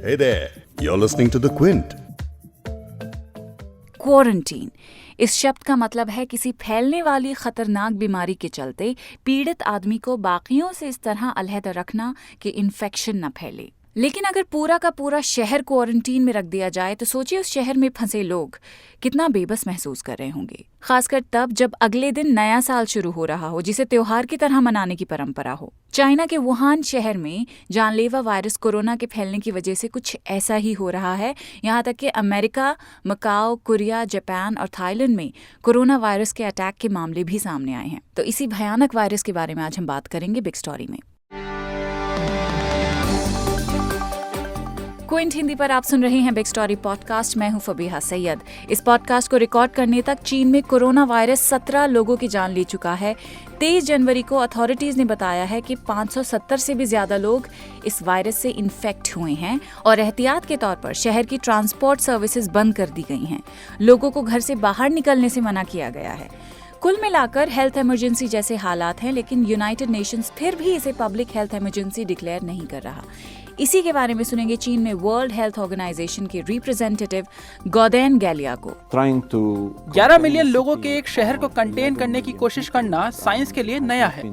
Hey there, you're listening to The Quint. Quarantine इस शब्द का मतलब है किसी फैलने वाली खतरनाक बीमारी के चलते पीड़ित आदमी को बाकियों से इस तरह अलहदा रखना कि इन्फेक्शन न फैले। लेकिन अगर पूरा का पूरा शहर क्वारंटीन में रख दिया जाए तो सोचिए उस शहर में फंसे लोग कितना बेबस महसूस कर रहे होंगे, खासकर तब जब अगले दिन नया साल शुरू हो रहा हो, जिसे त्योहार की तरह मनाने की परंपरा हो। चाइना के वुहान शहर में जानलेवा वायरस कोरोना के फैलने की वजह से कुछ ऐसा ही हो रहा है। यहाँ तक कि अमेरिका, मकाओ, कोरिया, जापान और थाईलैंड में कोरोना वायरस के अटैक के मामले भी सामने आए हैं। तो इसी भयानक वायरस के बारे में आज हम बात करेंगे बिग स्टोरी में। क्विंट हिंदी पर आप सुन रहे हैं बिग स्टोरी पॉडकास्ट। मैं हूं फबीहा सैयद। इस पॉडकास्ट को रिकॉर्ड करने तक चीन में कोरोना वायरस 17 लोगों की जान ले चुका है। 23 जनवरी को अथॉरिटीज ने बताया है कि 570 से भी ज्यादा लोग इस वायरस से इन्फेक्ट हुए हैं और एहतियात के तौर पर शहर की ट्रांसपोर्ट सर्विसेज बंद कर दी गई हैं। लोगों को घर से बाहर निकलने से मना किया गया है। कुल मिलाकर हेल्थ इमरजेंसी जैसे हालात हैं, लेकिन यूनाइटेड नेशंस फिर भी इसे पब्लिक हेल्थ इमरजेंसी डिक्लेयर नहीं कर रहा। इसी के बारे में सुनेंगे चीन में वर्ल्ड हेल्थ ऑर्गेनाइजेशन के रिप्रेजेंटेटिव गौदेन गैलिया को। 11 मिलियन लोगों के एक शहर को कंटेन करने की कोशिश करना साइंस के लिए नया है।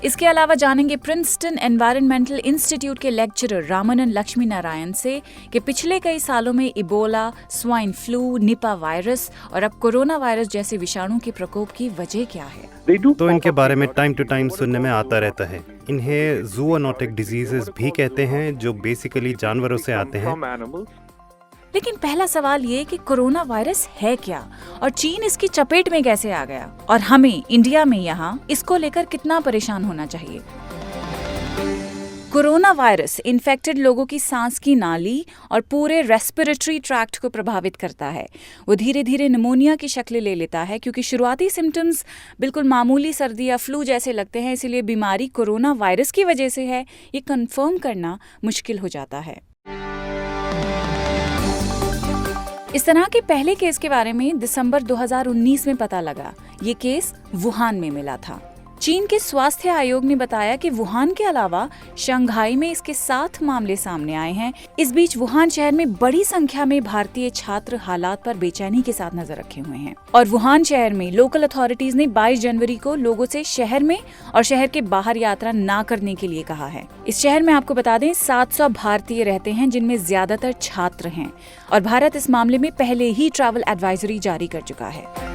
इसके अलावा जानेंगे प्रिंसटन एनवायरमेंटल इंस्टीट्यूट के लेक्चरर रामानंद लक्ष्मी नारायण से कि पिछले कई सालों में Ebola, swine flu, Nipah virus और अब कोरोना वायरस जैसे विषाणु के प्रकोप की वजह क्या है। तो इनके बारे में टाइम टू टाइम सुनने में आता रहता है। इन्हें ज़ूओनोटिक डिजीजेस भी कहते हैं, जो बेसिकली जानवरों से आते हैं। लेकिन पहला सवाल ये कि कोरोना वायरस है क्या और चीन इसकी चपेट में कैसे आ गया, और हमें इंडिया में यहाँ इसको लेकर कितना परेशान होना चाहिए। कोरोना वायरस इन्फेक्टेड लोगों की सांस की नाली और पूरे रेस्पिरेटरी ट्रैक्ट को प्रभावित करता है। वो धीरे धीरे निमोनिया की शक्ल ले लेता है। क्योंकि शुरुआती सिम्टम्स बिल्कुल मामूली सर्दी या फ्लू जैसे लगते हैं, इसीलिए बीमारी कोरोना वायरस की वजह से है ये कंफर्म करना मुश्किल हो जाता है। इस तरह के पहले केस के बारे में दिसंबर 2019 में पता लगा। ये केस वुहान में मिला था। चीन के स्वास्थ्य आयोग ने बताया कि वुहान के अलावा शंघाई में इसके 7 मामले सामने आए हैं। इस बीच वुहान शहर में बड़ी संख्या में भारतीय छात्र हालात पर बेचैनी के साथ नजर रखे हुए हैं और वुहान शहर में लोकल अथॉरिटीज ने 22 जनवरी को लोगों से शहर में और शहर के बाहर यात्रा ना करने के लिए कहा है। इस शहर में आपको बता दें 700 भारतीय रहते हैं, जिनमें ज्यादातर छात्र हैं और भारत इस मामले में पहले ही ट्रैवल एडवाइजरी जारी कर चुका है।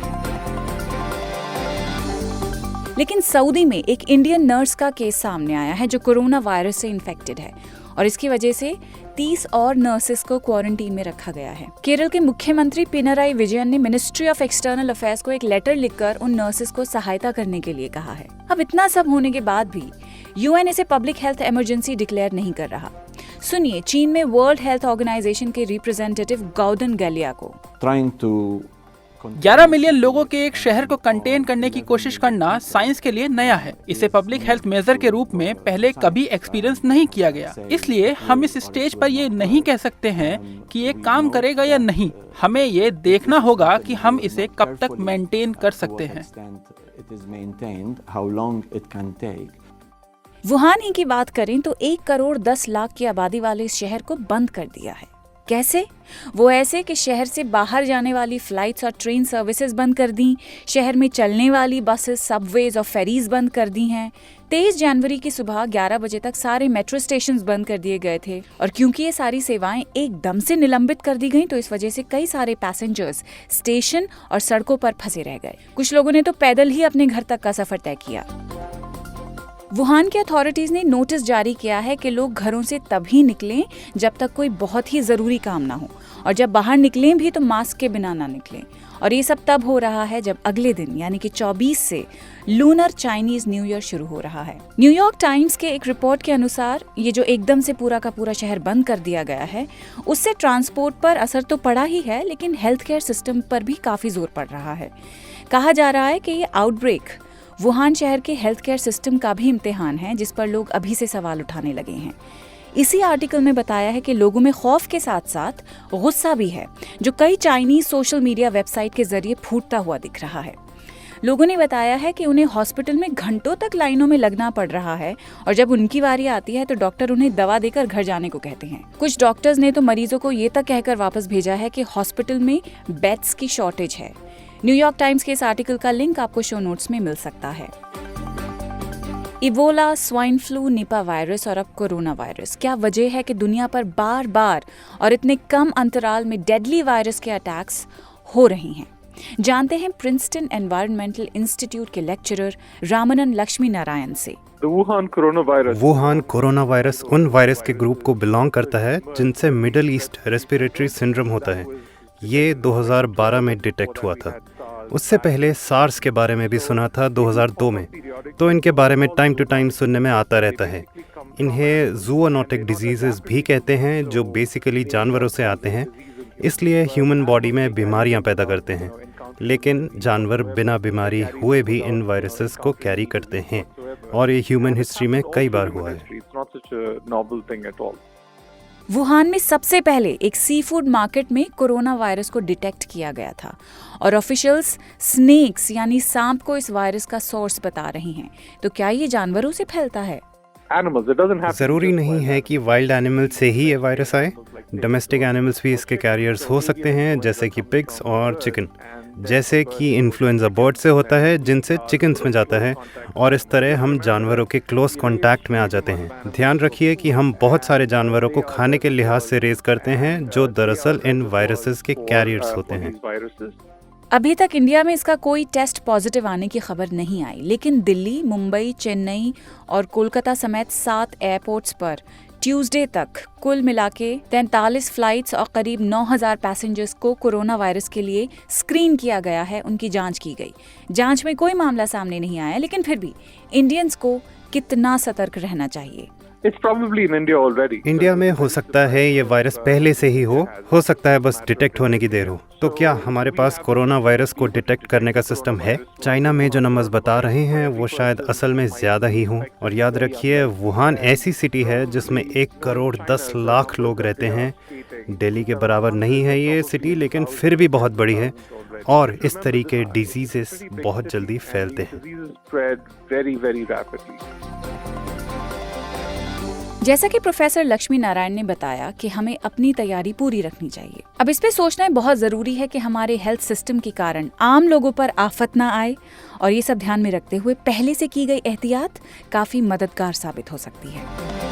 लेकिन सऊदी में एक इंडियन नर्स का केस सामने आया है जो कोरोना वायरस से इन्फेक्टेड है और इसकी वजह से 30 और नर्सेस को क्वारंटीन में रखा गया है। केरल के मुख्यमंत्री पिनराई विजयन ने मिनिस्ट्री ऑफ एक्सटर्नल अफेयर्स को एक लेटर लिखकर उन नर्सेस को सहायता करने के लिए कहा है। अब इतना सब होने के बाद भी यूएन इसे पब्लिक हेल्थ इमरजेंसी डिक्लेयर नहीं कर रहा। सुनिए चीन में वर्ल्ड हेल्थ ऑर्गेनाइजेशन के रिप्रेजेंटेटिव गौदेन गैलिया को। 11 मिलियन लोगों के एक शहर को कंटेन करने की कोशिश करना साइंस के लिए नया है। इसे पब्लिक हेल्थ मेजर के रूप में पहले कभी एक्सपीरियंस नहीं किया गया। इसलिए हम इस स्टेज पर ये नहीं कह सकते हैं कि ये काम करेगा या नहीं। हमें ये देखना होगा कि हम इसे कब तक मेंटेन कर सकते हैं। वुहान ही की बात करें तो 1 करोड़ 10 लाख की आबादी वाले इस शहर को बंद कर दिया है। कैसे? वो ऐसे कि शहर से बाहर जाने वाली फ्लाइट्स और ट्रेन सर्विसेज बंद कर दी, शहर में चलने वाली बसेस, सबवेज और फेरीज बंद कर दी हैं। 23 जनवरी की सुबह 11 बजे तक सारे मेट्रो स्टेशंस बंद कर दिए गए थे और क्योंकि ये सारी सेवाएं एकदम से निलंबित कर दी गईं, तो इस वजह से कई सारे पैसेंजर्स स्टेशन और सड़कों पर फंसे रह गए। कुछ लोगों ने तो पैदल ही अपने घर तक का सफर तय किया। वुहान के अथॉरिटीज ने नोटिस जारी किया है कि लोग घरों से तभी निकलें जब तक कोई बहुत ही जरूरी काम ना हो, और जब बाहर निकलें भी तो मास्क के बिना ना निकलें। और ये सब तब हो रहा है जब अगले दिन यानी कि 24 से लूनर चाइनीज न्यू ईयर शुरू हो रहा है। न्यूयॉर्क टाइम्स के एक रिपोर्ट के अनुसार ये जो एकदम से पूरा का पूरा शहर बंद कर दिया गया है, उससे ट्रांसपोर्ट पर असर तो पड़ा ही है, लेकिन हेल्थ केयर सिस्टम पर भी काफी जोर पड़ रहा है। कहा जा रहा है कि ये आउटब्रेक वुहान शहर के हेल्थ केयर सिस्टम का भी इम्तिहान है, जिस पर लोग अभी से सवाल उठाने लगे हैं। इसी आर्टिकल में बताया है कि लोगों में खौफ के साथ साथ गुस्सा भी है, जो कई चाइनीज सोशल मीडिया वेबसाइट के जरिए फूटता हुआ दिख रहा है। लोगों ने बताया है कि उन्हें हॉस्पिटल में घंटों तक लाइनों में लगना पड़ रहा है और जब उनकी बारी आती है तो डॉक्टर उन्हें दवा देकर घर जाने को कहते हैं। कुछ डॉक्टर्स ने तो मरीजों को ये तक कहकर वापस भेजा है कि हॉस्पिटल में बेड्स की शॉर्टेज है। न्यूयॉर्क टाइम्स के इस आर्टिकल का लिंक आपको शो नोट्स में मिल सकता है। Ebola, swine flu, Nipah virus और अब कोरोना वायरस, क्या वजह है कि दुनिया पर बार बार और इतने कम अंतराल में डेडली वायरस के अटैक्स हो रही हैं? जानते हैं प्रिंसटन एनवायरमेंटल इंस्टीट्यूट के लेक्चरर रामानंद लक्ष्मी नारायण से। वुहान कोरोना वायरस उन वायरस के ग्रुप को बिलोंग करता है जिनसे मिडल ईस्ट रेस्पिरेटरी सिंड्रोम होता है। ये 2012 में डिटेक्ट हुआ था। उससे पहले सार्स के बारे में भी सुना था 2002 में। तो इनके बारे में टाइम टू टाइम सुनने में आता रहता है। इन्हें ज़ूओनोटिक डिजीज़ेस भी कहते हैं, जो बेसिकली जानवरों से आते हैं, इसलिए ह्यूमन बॉडी में बीमारियां पैदा करते हैं। लेकिन जानवर बिना बीमारी हुए भी इन वायरसेस को कैरी करते हैं और ये ह्यूमन हिस्ट्री में कई बार हुआ है। वुहान में सबसे पहले एक सी फूड मार्केट में कोरोना वायरस को डिटेक्ट किया गया था और ऑफिशियल्स स्नेक्स यानी सांप को इस वायरस का सोर्स बता रही हैं। तो क्या ये जानवरों से फैलता है? ज़रूरी नहीं है कि वाइल्ड एनिमल से ही ये वायरस आए। डोमेस्टिक एनिमल्स भी इसके कैरियर्स हो सकते हैं, जैसे कि पिग्स और चिकन। जैसे कि इन्फ्लुएंजा बर्ड से होता है, जिनसे चिकन्स में जाता है, और इस तरह हम जानवरों के क्लोज कांटेक्ट में आ जाते हैं। ध्यान रखिए कि हम बहुत सारे जानवरों को खाने के लिहाज से रेज करते हैं, जो दरअसल इन वायरसेस के कैरियर्स होते हैं। अभी तक इंडिया में इसका कोई टेस्ट पॉजिटिव आने की खबर नहीं आई, लेकिन दिल्ली, मुंबई, चेन्नई और कोलकाता समेत 7 एयरपोर्ट्स पर ट्यूसडे तक कुल मिला के 43 फ्लाइट्स और करीब 9,000 पैसेंजर्स को कोरोना वायरस के लिए स्क्रीन किया गया है, उनकी जांच की गई। जांच में कोई मामला सामने नहीं आया, लेकिन फिर भी इंडियंस को कितना सतर्क रहना चाहिए? इंडिया में हो सकता है ये वायरस पहले से ही हो सकता है बस डिटेक्ट होने की देर हो। तो क्या हमारे पास कोरोना वायरस को डिटेक्ट करने का सिस्टम है? चाइना में जो नंबर्स बता रहे हैं वो शायद असल में ज़्यादा ही हों। और याद रखिए, वुहान ऐसी सिटी है जिसमें 1 करोड़ 10 लाख लोग रहते हैं। दिल्ली के बराबर नहीं है ये सिटी, लेकिन फिर भी बहुत बड़ी है और इस तरीके डिजीजेस बहुत जल्दी फैलते हैं। जैसा कि प्रोफेसर लक्ष्मी नारायण ने बताया कि हमें अपनी तैयारी पूरी रखनी चाहिए। अब इस पे सोचना बहुत जरूरी है कि हमारे हेल्थ सिस्टम के कारण आम लोगों पर आफत ना आए, और ये सब ध्यान में रखते हुए पहले से की गई एहतियात काफी मददगार साबित हो सकती है।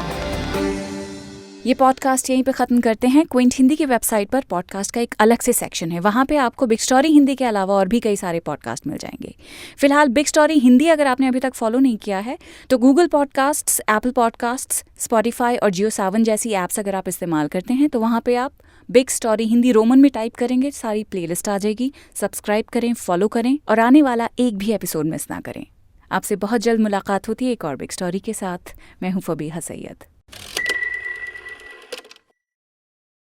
ये पॉडकास्ट यहीं पे खत्म करते हैं। क्विंट हिंदी की वेबसाइट पर पॉडकास्ट का एक अलग से सेक्शन है, वहाँ पे आपको बिग स्टोरी हिंदी के अलावा और भी कई सारे पॉडकास्ट मिल जाएंगे। फिलहाल बिग स्टोरी हिंदी अगर आपने अभी तक फॉलो नहीं किया है तो Google podcasts, Apple podcasts, Spotify और जियो सावन जैसी ऐप्स अगर आप इस्तेमाल करते हैं तो वहाँ पे आप बिग स्टोरी हिंदी रोमन में टाइप करेंगे, सारी प्लेलिस्ट आ जाएगी। सब्सक्राइब करें, फॉलो करें और आने वाला एक भी एपिसोड मिस ना करें। आपसे बहुत जल्द मुलाकात होती है एक और बिग स्टोरी के साथ। मैं हूँ फबीहा सैयद।